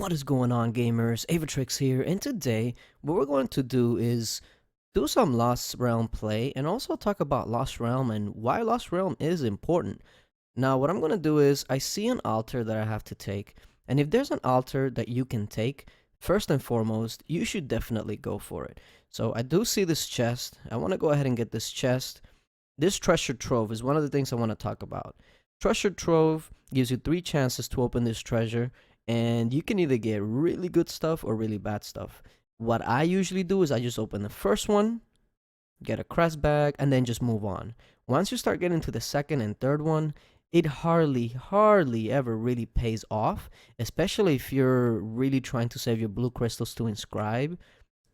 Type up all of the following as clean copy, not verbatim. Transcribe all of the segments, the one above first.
What is going on, gamers? Aevatrex here, and today what we're going to do is do some Lost Realm play and also talk about Lost Realm and why Lost Realm is important. Now, what I'm going to do is I see an altar that I have to take, and if there's an altar that you can take, first and foremost, you should definitely go for it. So I do see this chest. I want to go ahead and get this chest. This treasure trove is one of the things I want to talk about. Treasure trove gives you 3 chances to open this treasure, and you can either get really good stuff or really bad stuff. What I usually do is I just open the first one, get a crest bag, and then just move on. Once you start getting to the second and third one, it hardly ever really pays off, especially if you're really trying to save your blue crystals to inscribe.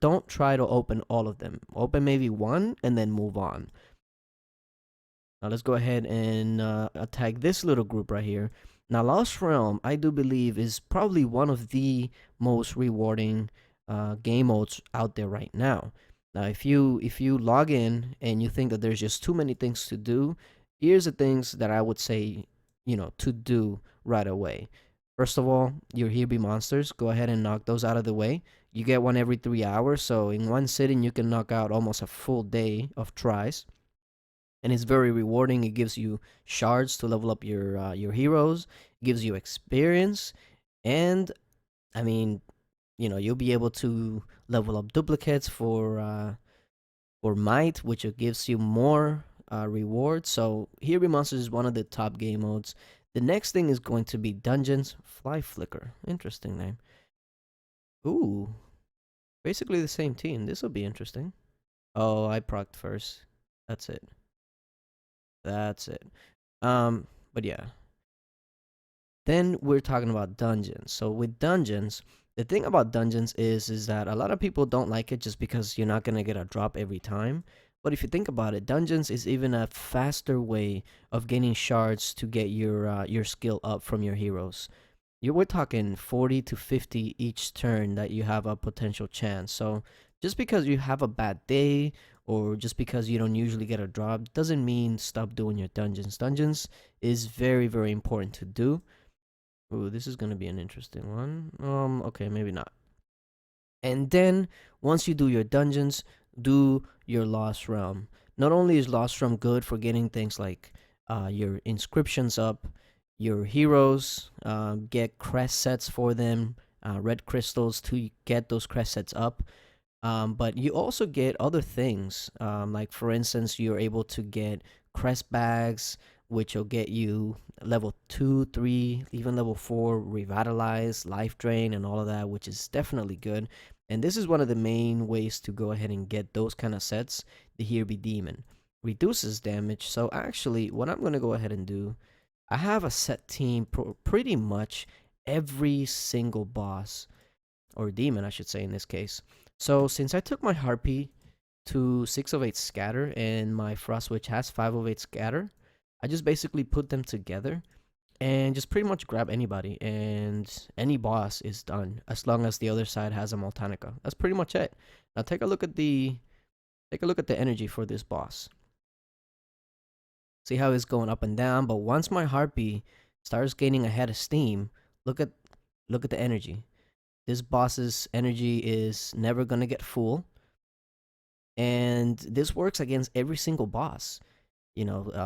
Don't try to open all of them. Open maybe one and then move on. Now let's go ahead and attack this little group right here. Now Lost Realm, I do believe, is probably one of the most rewarding game modes out there right now. Now if you log in and you think that there's just too many things to do, here's the things that I would say, to do right away. First of all, your here be monsters. Go ahead and knock those out of the way. You get one every 3 hours, so in one sitting you can knock out almost a full day of tries, and it's very rewarding. It gives you shards to level up your heroes. It gives you experience, and I mean, you'll be able to level up duplicates for might, which gives you more rewards. So here be monsters is one of the top game modes. The next thing is going to be dungeons. Fly flicker, interesting name. Ooh, basically the same team. This will be interesting. Oh, I procced first. That's it. That's it. But yeah. Then we're talking about dungeons. So with dungeons, the thing about dungeons is that a lot of people don't like it just because you're not gonna get a drop every time. But if you think about it, dungeons is even a faster way of gaining shards to get your skill up from your heroes. We're talking 40 to 50 each turn that you have a potential chance. So just because you have a bad day or just because you don't usually get a drop doesn't mean stop doing your dungeons. Dungeons is very, very important to do. Ooh, this is gonna be an interesting one. Okay, maybe not. And then once you do your dungeons, do your Lost Realm. Not only is Lost Realm good for getting things like your inscriptions up, your heroes, get crest sets for them, red crystals to get those crest sets up. But you also get other things. Like for instance, you're able to get crest bags, which will get you level 2, 3, even level 4, revitalize, life drain, and all of that, which is definitely good. And this is one of the main ways to go ahead and get those kind of sets. The Here Be Demon reduces damage. So actually, what I'm gonna go ahead and do, I have a set team pretty much every single boss or demon, I should say in this case. So since I took my Harpy to 6 of 8 scatter and my Frost Witch has 5 of 8 scatter, I just basically put them together and just pretty much grab anybody, and any boss is done as long as the other side has a Multanica. That's pretty much it. Now take a look at the energy for this boss. See how it's going up and down, but once my Harpy starts gaining a head of steam, look at the energy. This boss's energy is never gonna get full, and this works against every single boss.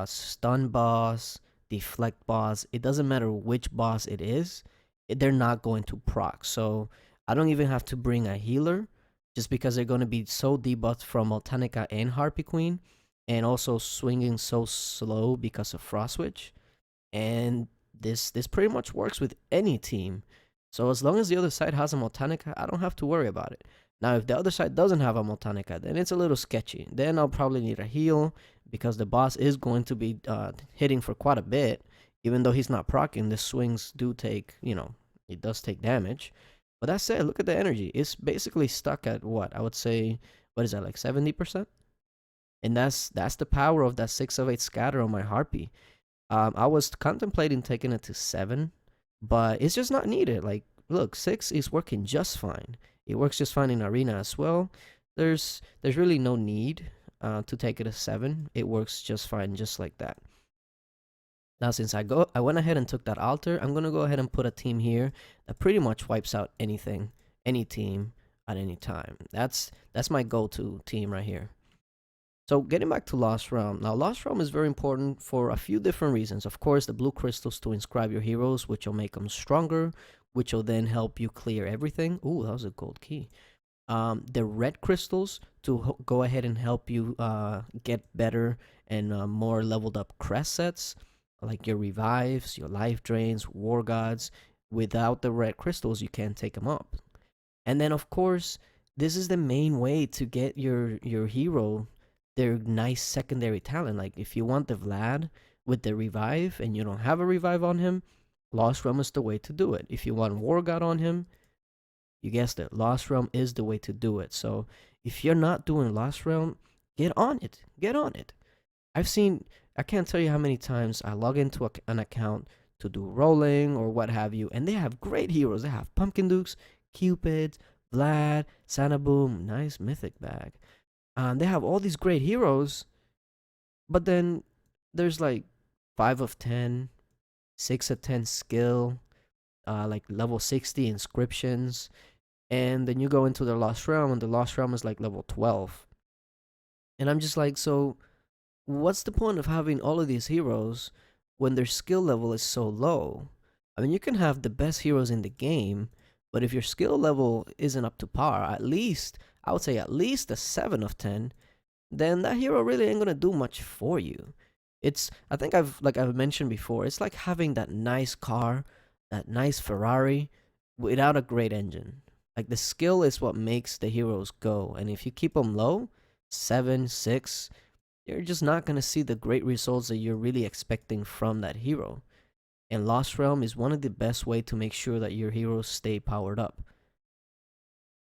Stun boss, deflect boss. It doesn't matter which boss it is, they're not going to proc. So I don't even have to bring a healer, just because they're going to be so debuffed from Multanica and Harpy Queen, and also swinging so slow because of Frost Witch. And this pretty much works with any team. So as long as the other side has a Multanica, I don't have to worry about it. Now, if the other side doesn't have a Multanica, then it's a little sketchy. Then I'll probably need a heal, because the boss is going to be hitting for quite a bit. Even though he's not proccing, the swings do take, it does take damage. But that said, look at the energy. It's basically stuck at what? I would say, what is that, like 70%? And that's the power of that 6 of 8 scatter on my Harpy. I was contemplating taking it to 7, but it's just not needed. Like, look, 6 is working just fine. It works just fine in arena as well. There's really no need to take it to 7. It works just fine, just like that. Now, since I went ahead and took that altar, I'm gonna go ahead and put a team here that pretty much wipes out anything, any team at any time. That's my go-to team right here. So getting back to Lost Realm. Now, Lost Realm is very important for a few different reasons. Of course, the blue crystals to inscribe your heroes, which will make them stronger, which will then help you clear everything. Ooh, that was a gold key. The red crystals to go ahead and help you get better and more leveled up crest sets, like your revives, your life drains, war gods. Without the red crystals, you can't take them up. And then, of course, this is the main way to get your hero their nice secondary talent. Like if you want the Vlad with the revive and you don't have a revive on him, Lost Realm is the way to do it. If you want War God on him, you guessed it, Lost Realm is the way to do it. So if you're not doing Lost Realm, get on it. Get on it. I've seen, I can't tell you how many times I log into an account to do rolling or what have you, and they have great heroes. They have Pumpkin Dukes, Cupid, Vlad, Santa Boom, nice mythic bag. They have all these great heroes, but then there's like 5 of 10, 6 of 10 skill, like level 60 inscriptions, and then you go into the Lost Realm, and the Lost Realm is like level 12. And I'm just like, so what's the point of having all of these heroes when their skill level is so low? I mean, you can have the best heroes in the game, but if your skill level isn't up to par, at least, I would say at least a 7 of 10, then that hero really ain't gonna do much for you. It's, I think I've mentioned before, it's like having that nice car, that nice Ferrari without a great engine. Like the skill is what makes the heroes go, and if you keep them low, 7, 6, you're just not gonna see the great results that you're really expecting from that hero. And Lost Realm is one of the best way to make sure that your heroes stay powered up.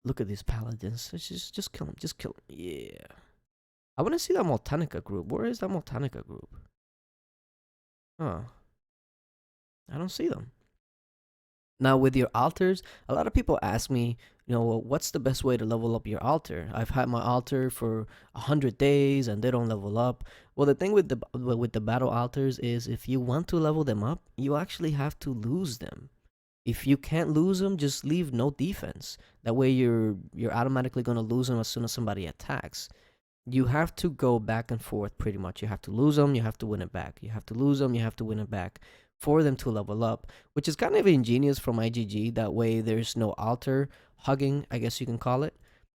Look at these paladins. It's just kill them. Just kill them. Yeah. I want to see that Moltanica group. Where is that Moltanica group? Huh. I don't see them. Now, with your altars, a lot of people ask me, well, what's the best way to level up your altar? I've had my altar for 100 days and they don't level up. Well, the thing with the battle altars is if you want to level them up, you actually have to lose them. If you can't lose them, just leave no defense. That way, you're automatically gonna lose them as soon as somebody attacks. You have to go back and forth pretty much. You have to lose them, you have to win it back. You have to lose them, you have to win it back for them to level up, which is kind of ingenious from IGG. That way, there's no altar hugging, I guess you can call it.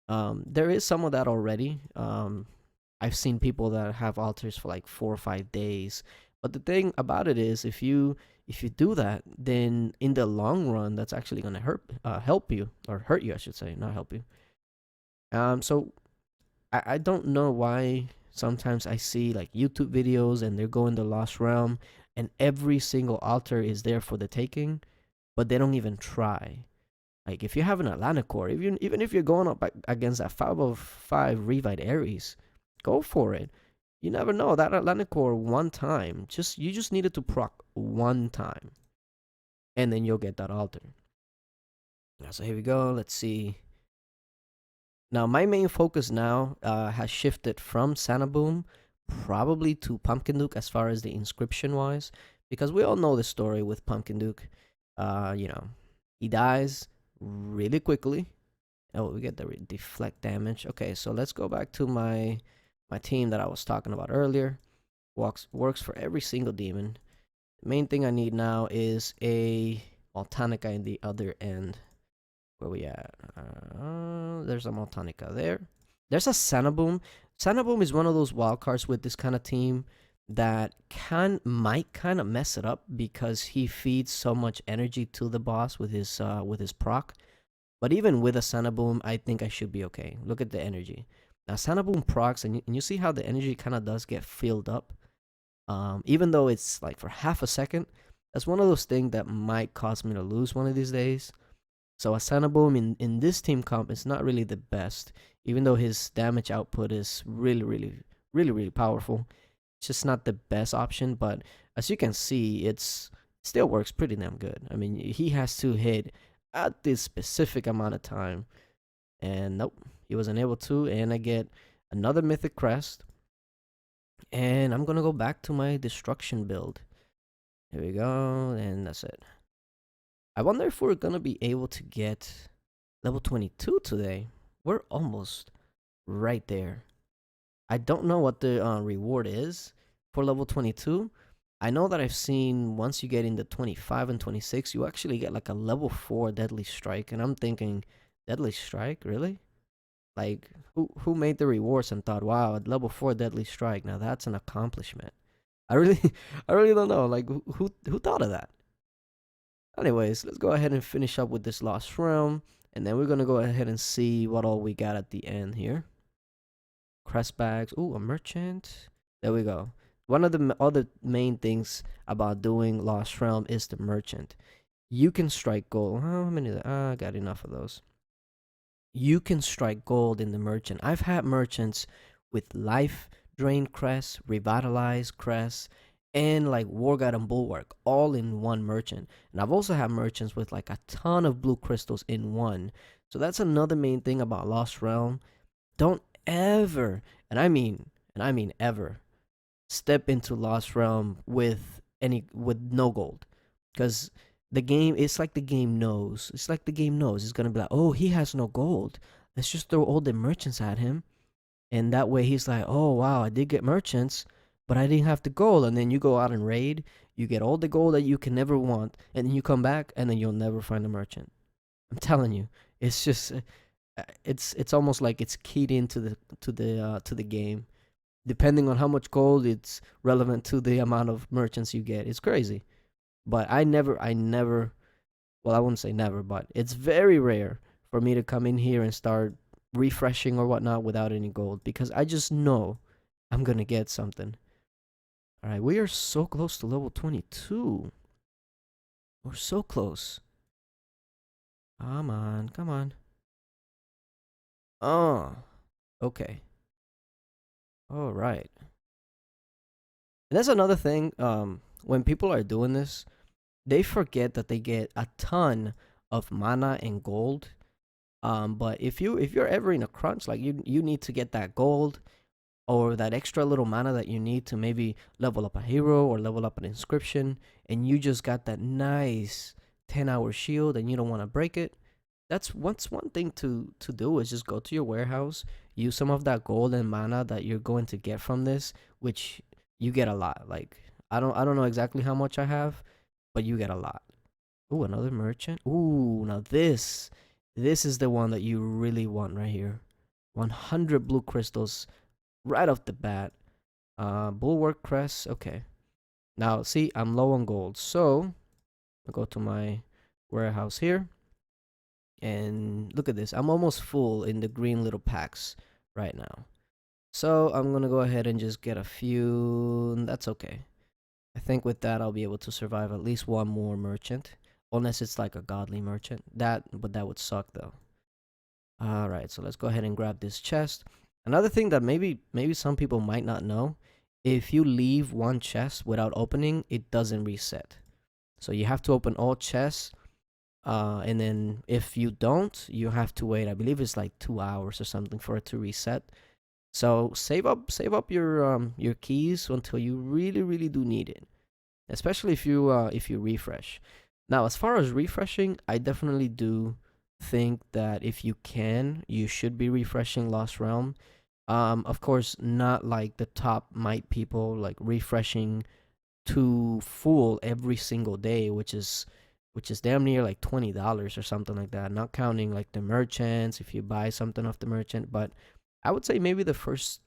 There is some of that already. I've seen people that have altars for like 4 or 5 days. But the thing about it is, if you do that, then in the long run, that's actually gonna help you, or hurt you, I should say, not help you. So I don't know why sometimes I see like YouTube videos and they're going the Lost Realm and every single altar is there for the taking, but they don't even try. Like if you have an Atlantic core, even if you're going up against that 5 of 5 Revite Ares, go for it. You never know that Atlantic core one time. You just needed to proc one time, and then you'll get that altar. So here we go. Let's see. Now my main focus now has shifted from Sanaboom probably to Pumpkin Duke as far as the inscription wise, because we all know the story with Pumpkin Duke. He dies really quickly. Oh, we get the deflect damage. Okay, so let's go back to my team that I was talking about earlier. Works for every single demon. The main thing I need now is a Moltanica in the other end. Where we at? There's a Moltanica there. There's a Sanaboom. Sanaboom is one of those wild cards with this kind of team that might kind of mess it up because he feeds so much energy to the boss with his proc. But even with a Sanaboom, I think I should be okay. Look at the energy. Now Sanaboom procs, and you see how the energy kind of does get filled up. Even though it's like for half a second, that's one of those things that might cause me to lose one of these days. So a Sanaboom in this team comp is not really the best, even though his damage output is really powerful. It's just not the best option, but as you can see, it still works pretty damn good. I mean, he has to hit at this specific amount of time, and nope, he wasn't able to. And I get another Mythic Crest, and I'm gonna go back to my Destruction build. Here we go, and that's it. I wonder if we're gonna be able to get level 22 today. We're almost right there. I don't know what the reward is for level 22. I know that I've seen once you get into 25 and 26, you actually get like a level 4 deadly strike, and I'm thinking, deadly strike, really? Like, who made the rewards and thought, wow, at level 4 deadly strike, now that's an accomplishment. I really I really don't know. Like, who thought of that? Anyways, let's go ahead and finish up with this lost realm, and then we're gonna go ahead and see what all we got at the end here. Crest bags. Ooh, a merchant. There we go. One of the other main things about doing Lost Realm is the merchant. You can strike gold. How many? I got enough of those. You can strike gold in the merchant. I've had merchants with life drain crest, revitalize crest, and like war god and bulwark all in one merchant. And I've also had merchants with like a ton of blue crystals in one. So that's another main thing about Lost Realm. Don't ever, and I mean ever, step into Lost Realm with no gold, because the game, it's like the game knows. It's like the game knows. It's gonna be like, oh, he has no gold. Let's just throw all the merchants at him, and that way he's like, oh wow, I did get merchants, but I didn't have the gold. And then you go out and raid, you get all the gold that you can never want, and then you come back, and then you'll never find a merchant. I'm telling you, it's just it's almost like it's keyed into the game. Depending on how much gold, it's relevant to the amount of merchants you get. It's crazy. But I never, well, I wouldn't say never, but it's very rare for me to come in here and start refreshing or whatnot without any gold, because I just know I'm gonna get something. All right, we are so close to level 22. We're so close. Come on, come on. Oh, okay. All right. And that's another thing. When people are doing this, they forget that they get a ton of mana and gold. But if you're ever in a crunch, like you need to get that gold or that extra little mana that you need to maybe level up a hero or level up an inscription, and you just got that nice 10-hour shield and you don't want to break it, that's what's one thing to do is just go to your warehouse, use some of that gold and mana that you're going to get from this, which you get a lot. Like, I don't know exactly how much I have, but you get a lot. Ooh, another merchant. Ooh, now this is the one that you really want right here. 100 blue crystals right off the bat. Bulwark crest. Okay. Now, see, I'm low on gold, so I'll go to my warehouse here. And look at this. I'm almost full in the green little packs right now. So I'm going to go ahead and just get a few. That's okay. I think with that, I'll be able to survive at least one more merchant. Unless it's like a godly merchant. But that would suck though. Alright, so let's go ahead and grab this chest. Another thing that maybe some people might not know, if you leave one chest without opening, it doesn't reset. So you have to open all chests. And then if you don't, you have to wait. I believe it's like 2 hours or something for it to reset. So save up your keys until you really do need it, especially if you refresh. Now, as far as refreshing, I definitely do think that if you can, you should be refreshing Lost Realm. Of course, not like the top might people, like refreshing to full every single day, which is damn near like $20 or something like that. Not counting like the merchants if you buy something off the merchant, but I would say maybe the first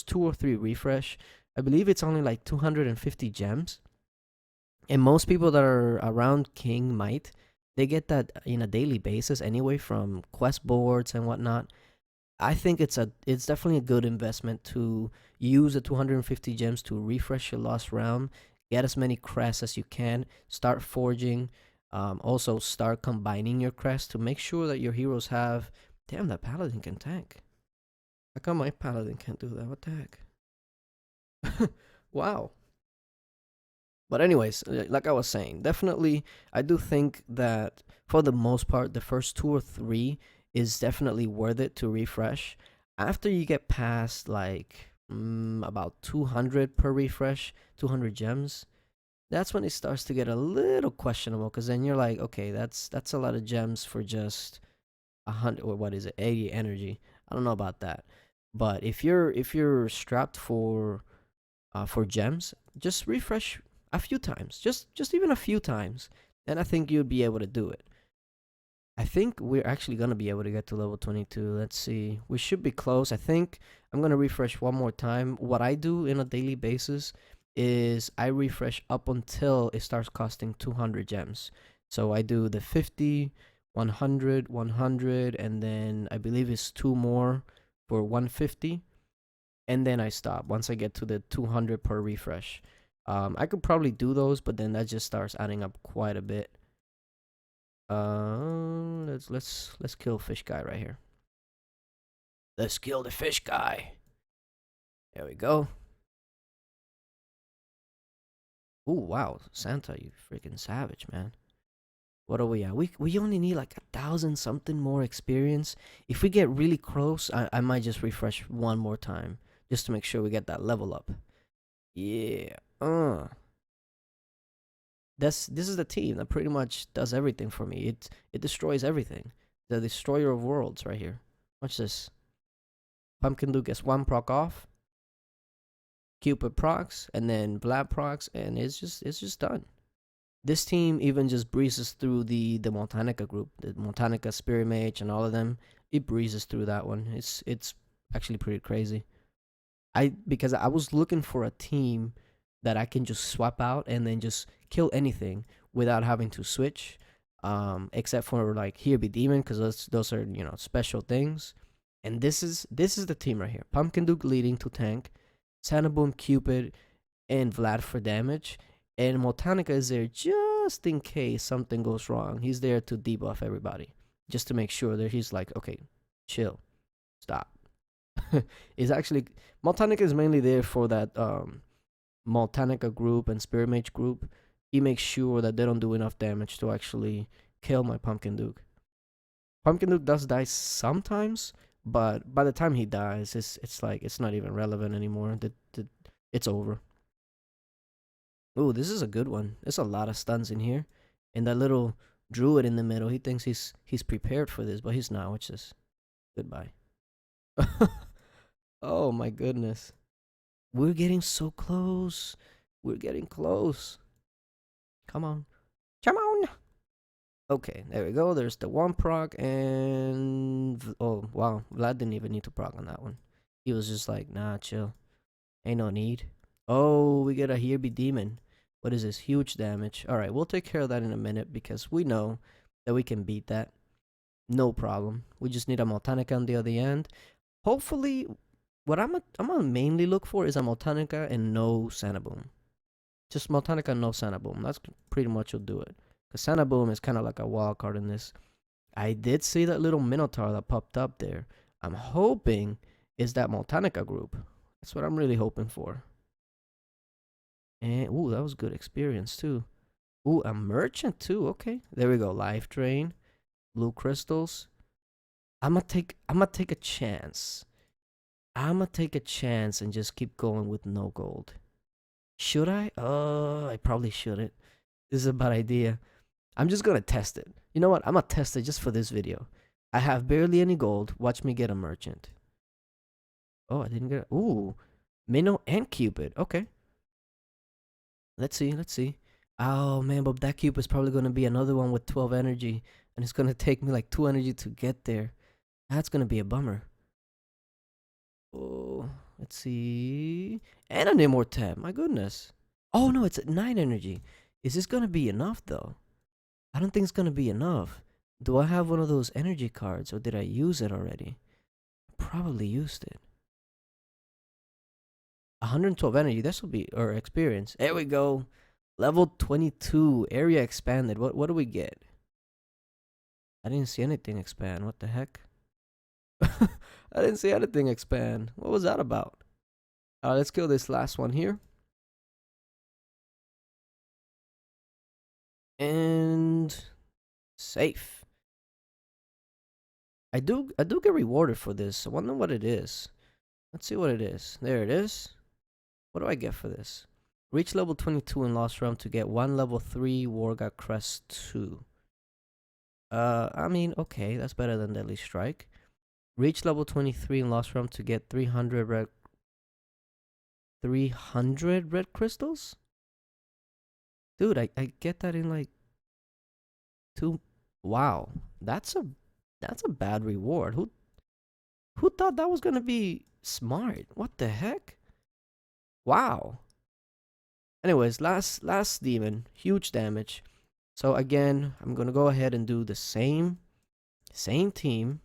two or three refresh. I believe it's only like 250 gems, and most people that are around King might, they get that in a daily basis anyway from quest boards and whatnot. I think it's definitely a good investment to use the 250 gems to refresh your Lost Realm, get as many crests as you can, start forging, also start combining your crests to make sure that your heroes have. Damn, that paladin can tank. How come my paladin can't do that? What the heck? Wow. But anyways, like I was saying, definitely I do think that for the most part, the first two or three is definitely worth it to refresh. After you get past like about 200 per refresh, 200 gems, That's when it starts to get a little questionable because then you're like, okay, that's a lot of gems for just 100 or what is it, 80 energy. I don't know about that, but if you're strapped for gems, just refresh a few times, just even a few times, and I think you'd be able to do it. I think we're actually gonna be able to get to level 22. Let's see. We should be close. I think I'm gonna refresh one more time. What I do in a daily basis is I refresh up until it starts costing 200 gems. So I do the 50, 100, 100, and then I believe it's two more for 150, and then I stop once I get to the 200 per refresh. I could probably do those, but then that just starts adding up quite a bit. Let's kill fish guy right here. Let's kill the fish guy. There we go. Ooh, wow, Santa, you freaking savage, man. What are we at? We only need like 1,000 something more experience. If we get really close, I might just refresh one more time just to make sure we get that level up. Yeah. This is the team that pretty much does everything for me. It destroys everything. The destroyer of worlds right here. Watch this. Pumpkin Duke gets one proc off. Cupid procs, and then Vlad procs, and it's just done. This team even just breezes through the Montanica group, the Montanica Spirit Mage, and all of them. It breezes through that one. It's actually pretty crazy. Because I was looking for a team that I can just swap out and then just kill anything without having to switch. Except for like Here Be Demon, because those are special things. And this is the team right here. Pumpkin Duke leading to tank, Sanaboom, Cupid, and Vlad for damage. And Motanica is there just in case something goes wrong. He's there to debuff everybody, just to make sure that he's like, okay, chill, stop. Is actually Motanica is mainly there for that Motanica group and Spirit Mage group. He makes sure that they don't do enough damage to actually kill my Pumpkin Duke. Pumpkin Duke does die sometimes, but by the time he dies, it's like it's not even relevant anymore. It's over. Ooh, this is a good one. There's a lot of stuns in here, and that little druid in the middle. He thinks he's prepared for this, but he's not. Which is goodbye. Oh my goodness, we're getting so close. We're getting close. Come on, come on. Okay, there we go. There's the one proc, and oh wow, Vlad didn't even need to proc on that one. He was just like, nah, chill. Ain't no need. Oh, we get a Here Be Demon. What is this? Huge damage. Alright, we'll take care of that in a minute because we know that we can beat that. No problem. We just need a Motanica on the other end. Hopefully, what I'm gonna mainly look for is a Motanica and no Sanaboom. Just Motanica and no Sanaboom. That's pretty much will do it. Because Sanaboom is kind of like a wild card in this. I did see that little Minotaur that popped up there. I'm hoping is that Motanica group. That's what I'm really hoping for. And ooh, that was good experience too. Ooh, a merchant too. Okay, there we go. Life drain, blue crystals. I'm gonna take a chance. I'm gonna take a chance and just keep going with no gold. Should I? I probably shouldn't. This is a bad idea. I'm just gonna test it. You know what? I'm gonna test it just for this video. I have barely any gold. Watch me get a merchant. Oh, I didn't get it. Ooh, Minnow and Cupid. Okay. Let's see. Let's see. Oh man, but that cube is probably gonna be another one with 12 energy, and it's gonna take me like 2 energy to get there. That's gonna be a bummer. Oh, let's see. And an Immortab. My goodness. Oh no, it's at 9 energy. Is this gonna be enough though? I don't think it's gonna be enough. Do I have one of those energy cards, or did I use it already? Probably used it. 112 energy. This will be or experience. There we go. Level 22. Area expanded. What do we get? I didn't see anything expand. What the heck? I didn't see anything expand. What was that about? Let's kill this last one here. And safe. I do get rewarded for this. I wonder what it is. Let's see what it is. There it is. What do I get for this? Reach level 22 in Lost Realm to get 1 level 3 Wargod Crest 2. I mean, okay, that's better than Deadly Strike. Reach level 23 in Lost Realm to get 300 red crystals? Dude, I get that in like 2. Wow. That's a bad reward. Who thought that was going to be smart? What the heck? Wow. Anyways, last demon, huge damage. So again, I'm going to go ahead and do the same team.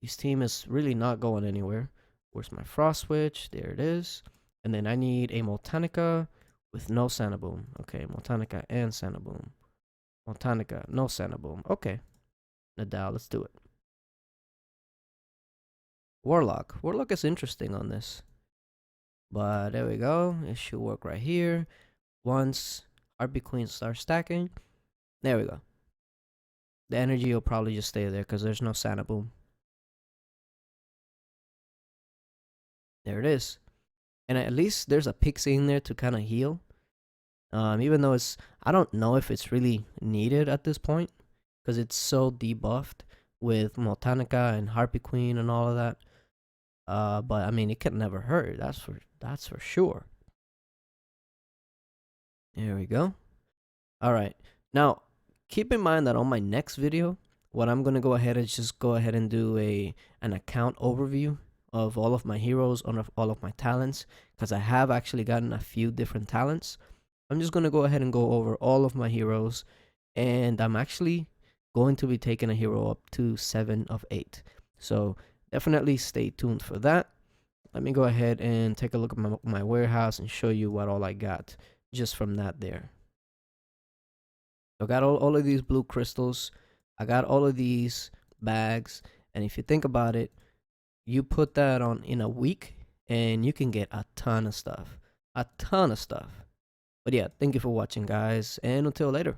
This team is really not going anywhere. Where's my frost switch? There it is. And then I need a Moltanica with no Sanaboom. Okay, Moltanica and Sanaboom. Moltanica, no Sanaboom. Okay. Nadal, let's do it. Warlock. Warlock is interesting on this. But there we go. It should work right here. Once Harpy Queen starts stacking. There we go. The energy will probably just stay there because there's no Sanaboom. There it is. And at least there's a Pixie in there to kind of heal. Even though I don't know if it's really needed at this point because it's so debuffed with Moltanica and Harpy Queen and all of that. But I mean, it can never hurt. That's for sure. There we go. All right. Now, keep in mind that on my next video, what I'm gonna go ahead is just go ahead and do an account overview of all of my heroes, on all of my talents, because I have actually gotten a few different talents. I'm just gonna go ahead and go over all of my heroes, and I'm actually going to be taking a hero up to 7 of 8. So definitely stay tuned for that. Let me go ahead and take a look at my warehouse and show you what all I got just from that there. I got all of these blue crystals. I got all of these bags. And if you think about it, you put that on in a week and you can get a ton of stuff. A ton of stuff. But yeah, thank you for watching, guys. And until later.